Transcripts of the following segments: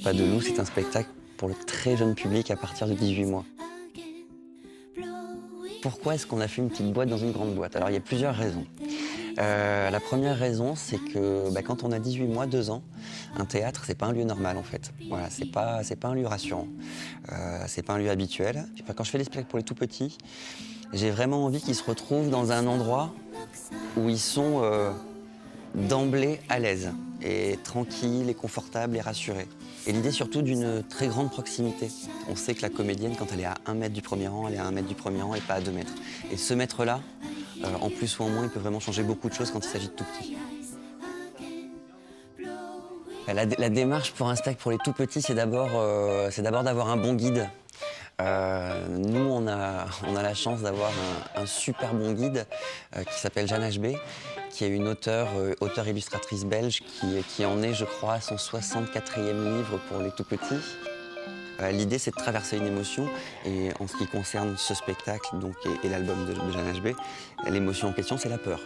Pas de loup, c'est un spectacle pour le très jeune public à partir de 18 mois. Pourquoi est-ce qu'on a fait une petite boîte dans une grande boîte? Alors il y a plusieurs raisons. La première raison, c'est que quand on a 18 mois, 2 ans, un théâtre, c'est pas un lieu normal en fait. Voilà, c'est pas un lieu rassurant. C'est pas un lieu habituel. Enfin, quand je fais les spectacles pour les tout petits, j'ai vraiment envie qu'ils se retrouvent dans un endroit où ils sont d'emblée à l'aise et tranquilles et confortables et rassurés. Et l'idée surtout d'une très grande proximité. On sait que la comédienne, quand elle est à 1 mètre du premier rang, elle est à 1 mètre du premier rang et pas à 2 mètres. Et ce mètre-là, en plus ou en moins, il peut vraiment changer beaucoup de choses quand il s'agit de tout petits. La démarche pour un spectacle pour les tout petits, c'est d'abord d'avoir un bon guide. Nous, on a la chance d'avoir un super bon guide qui s'appelle Jeanne HB, qui est une auteure illustratrice belge qui en est, je crois, à son 64e livre pour les tout petits. L'idée, c'est de traverser une émotion, et en ce qui concerne ce spectacle et l'album de Jeanne HB, l'émotion en question, c'est la peur.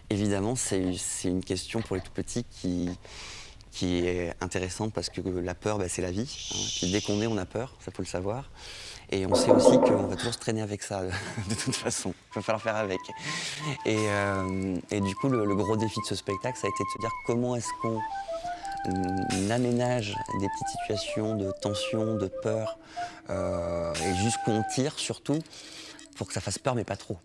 Évidemment, c'est une question pour les tout petits qui est intéressante parce que la peur, c'est la vie. Puis dès qu'on est, on a peur, ça faut le savoir. Et on sait aussi qu'on va toujours se traîner avec ça, de toute façon. Il va falloir faire avec. Et du coup, le gros défi de ce spectacle, ça a été de se dire comment est-ce qu'on aménage des petites situations de tension, de peur, et jusqu'où on tire surtout, pour que ça fasse peur, mais pas trop.